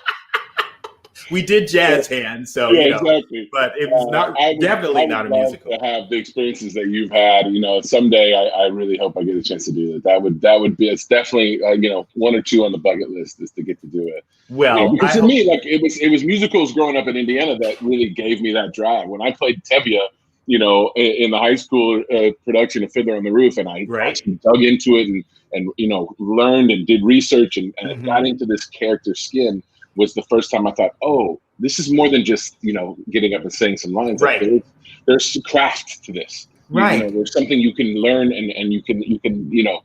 We did jazz hands, so yeah, you know, exactly. but it was not definitely not a love musical. to have the experiences that you've had, you know, someday I really hope I get a chance to do that. That would be, it's definitely you know, one or two on the bucket list is to get to do it. Well, you know, because for me, like it was musicals growing up in Indiana that really gave me that drive. When I played Tevye, you know, in the high school production of Fiddler on the Roof, and I actually dug into it and you know, learned and did research and got into this character's skin, was the first time I thought, oh, this is more than just, you know, getting up and saying some lines. Right. Like there's craft to this. Right. You know, there's something you can learn and you can, you know,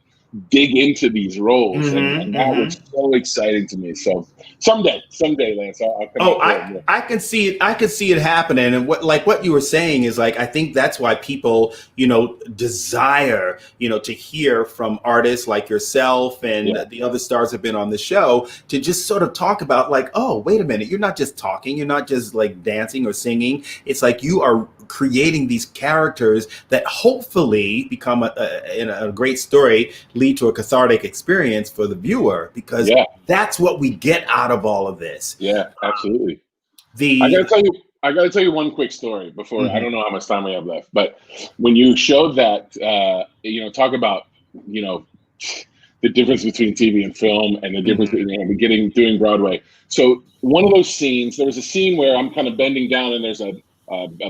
dig into these roles. And that was so exciting to me. So someday, Lance, I'll come I can see it. I can see it happening. And what you were saying is like, I think that's why people, you know, desire, you know, to hear from artists like yourself and the other stars have been on the show to just sort of talk about like, oh, wait a minute. You're not just talking. You're not just like dancing or singing. It's like you are creating these characters that hopefully become a great story, lead to a cathartic experience for the viewer, because that's what we get out of all of this. Yeah, absolutely. I gotta tell you one quick story before. I don't know how much time we have left, but when you showed that, you know, talk about, you know, the difference between TV and film and the difference between, you know, doing Broadway. So one of those scenes, there was a scene where I'm kind of bending down and there's a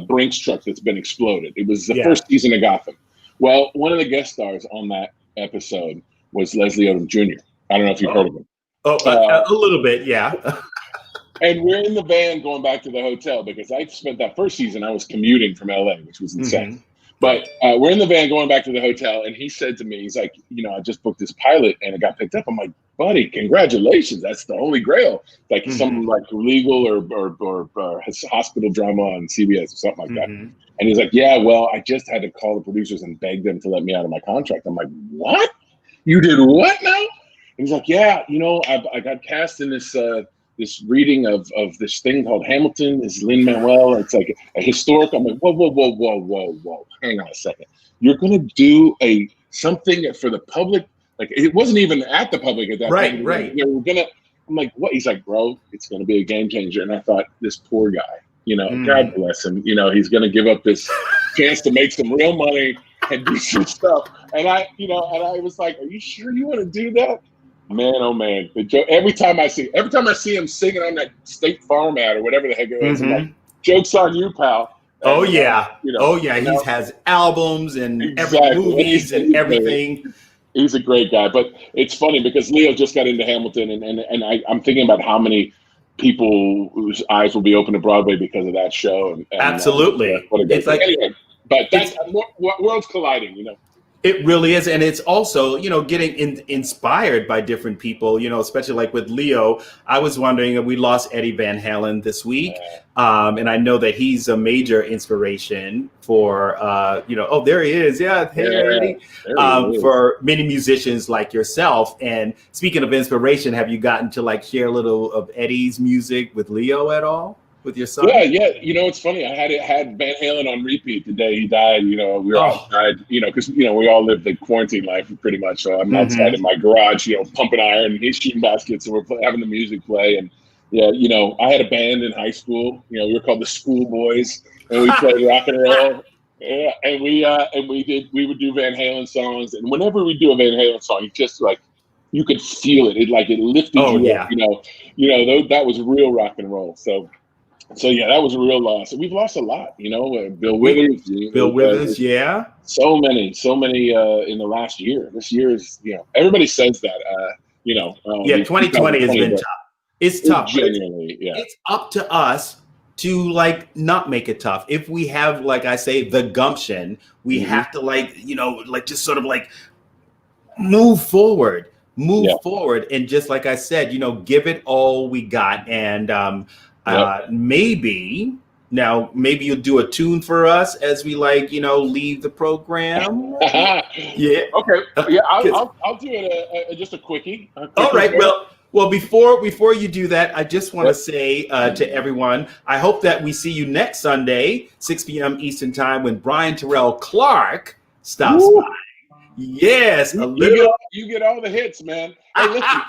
Brinks truck that's been exploded. It was the first season of Gotham. Well, one of the guest stars on that episode was Leslie Odom Jr. I don't know if you've heard of him. A little bit, yeah. And we're in the van going back to the hotel because I spent that first season, I was commuting from LA, which was insane. But we're in the van going back to the hotel, and he said to me, he's like, you know, I just booked this pilot and it got picked up. I'm like, buddy, congratulations. That's the holy grail. Like some like legal or hospital drama on CBS or something like that. And he's like, yeah, well, I just had to call the producers and beg them to let me out of my contract. I'm like, what? You did what now? And he's like, yeah, you know, I got cast in this this reading of this thing called Hamilton. This is Lin-Manuel. It's like a historic. I'm like, whoa. Hang on a second. You're gonna do something for the public? Like it wasn't even at the public at that point. Right. We're gonna. I'm like, what? He's like, bro, it's gonna be a game changer. And I thought, this poor guy, you know, God bless him. You know, he's gonna give up this chance to make some real money and do some stuff. And I was like, are you sure you want to do that? Man, oh man! Every time I see him singing on that State Farm ad or whatever the heck it was, I'm like, joke's on you, pal. And, you know, he has albums and movies and everything. He's a great guy, but it's funny because Leo just got into Hamilton, and I'm thinking about how many people whose eyes will be open to Broadway because of that show. And absolutely, it's like anyway, but that's worlds colliding, you know. It really is. And it's also, you know, getting inspired by different people, you know, especially like with Leo. I was wondering, we lost Eddie Van Halen this week. And I know that he's a major inspiration for, you know, oh, there he is. Yeah. Hey, Eddie. For many musicians like yourself. And speaking of inspiration, have you gotten to like share a little of Eddie's music with Leo at all? With your son? Yeah. You know, it's funny. I had Van Halen on repeat the day he died. You know, we were outside, you know, because, you know, we all live the quarantine life pretty much. So I'm outside in my garage, you know, pumping iron, he's shooting baskets, and we're having the music play. And yeah, you know, I had a band in high school. You know, we were called the Schoolboys, and we played rock and roll. Yeah, and we would do Van Halen songs. And whenever we do a Van Halen song, it's just like, you could feel it. It lifted you up, you know, that was real rock and roll. So yeah, that was a real loss. We've lost a lot, you know. Bill Withers, yeah. So many in the last year. This year is, you know, everybody says that, you know. 2020 has been tough. It's tough. Genuinely, it's up to us to like not make it tough. If we have, like I say, the gumption, we have to like, you know, like just sort of like move forward, and just like I said, you know, give it all we got, and maybe you'll do a tune for us as we like, you know, leave the program. Yeah. Okay. Yeah, I'll do it. Just a quickie. All right. Well, before you do that, I just want to say to everyone, I hope that we see you next Sunday, 6 p.m. Eastern Time, when Brian Terrell Clark stops by. Yes, you get all the hits, man. Hey, listen.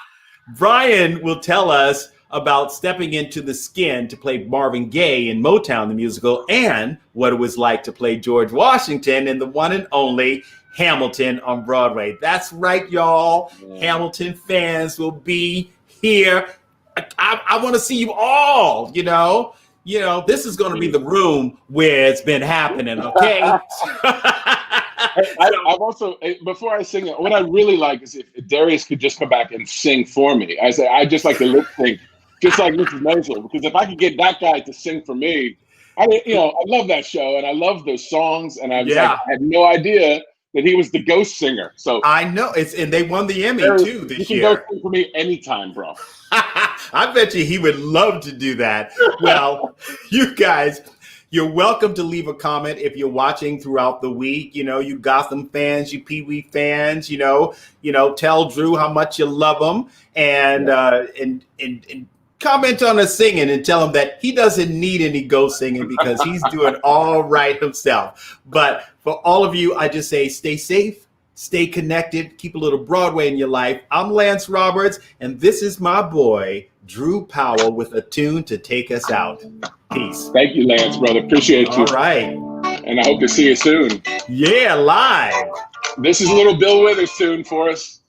Brian will tell us about stepping into the skin to play Marvin Gaye in Motown the musical, and what it was like to play George Washington in the one and only Hamilton on Broadway. That's right, y'all. Hamilton fans will be here. I want to see you all. This is going to be the room where it's been happening. Okay. I've also, before I sing it, what I really like is if Darius could just come back and sing for me. I just like to lip sync, just like Mrs. Maisel, because if I could get that guy to sing for me, I love that show and I love those songs, and I had no idea that he was the ghost singer. So I know and they won the Emmy too this year. You can go sing for me anytime, bro. I bet you he would love to do that. Well, you guys, you're welcome to leave a comment if you're watching throughout the week. You Gotham fans, you Pee Wee fans, tell Drew how much you love him, and comment on us singing and tell him that he doesn't need any ghost singing because he's doing all right himself. But for all of you, I just say stay safe, stay connected, keep a little Broadway in your life. I'm Lance Roberts, and this is my boy, Drew Powell, with a tune to take us out. Peace. Thank you, Lance, brother. Appreciate you. All right. And I hope to see you soon. Yeah, live. This is a little Bill Withers tune for us.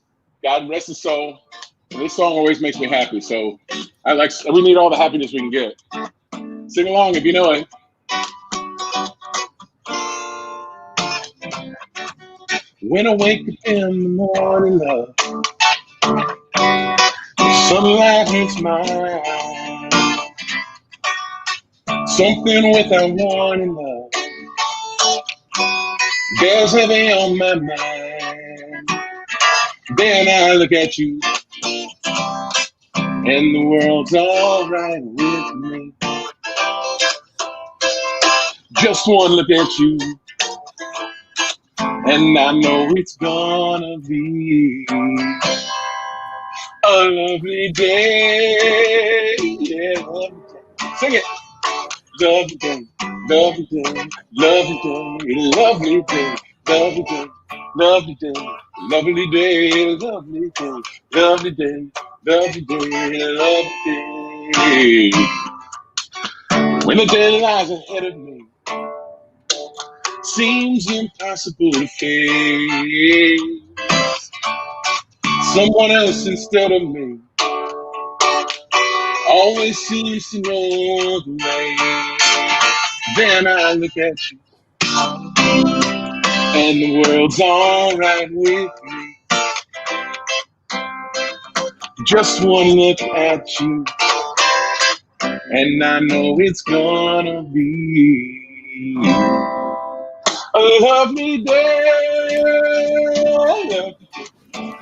God rest his soul. And this song always makes me happy. So we need all the happiness we can get. Sing along if you know it. When I wake up in the morning, love, sunlight hits my eyes. Something without warning, love, bears heavy on my mind. Then I look at you, and the world's all right with me. Just one look at you, and I know it's gonna be a lovely day. Yeah, lovely day. Sing it. Lovely day, lovely day, lovely day, lovely day, lovely day, lovely day, lovely day, lovely day, lovely day, lovely day, lovely day. When the day lies ahead of me, seems impossible to face. Someone else instead of me always seems to know the way. Then I look at you, and the world's all right with me. Just one look at you, and I know it's gonna be a lovely day.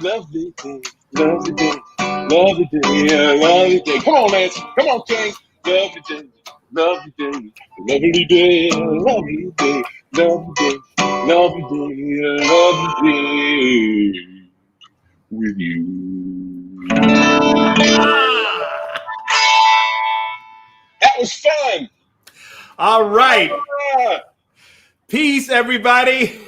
Lovely day, lovely day, lovely day, lovely day. Come on, Lance. Come on, King. Lovely day, lovely day, lovely day, lovely day, lovely day, lovely day, lovely day with you. That was fun. All right. Peace, everybody.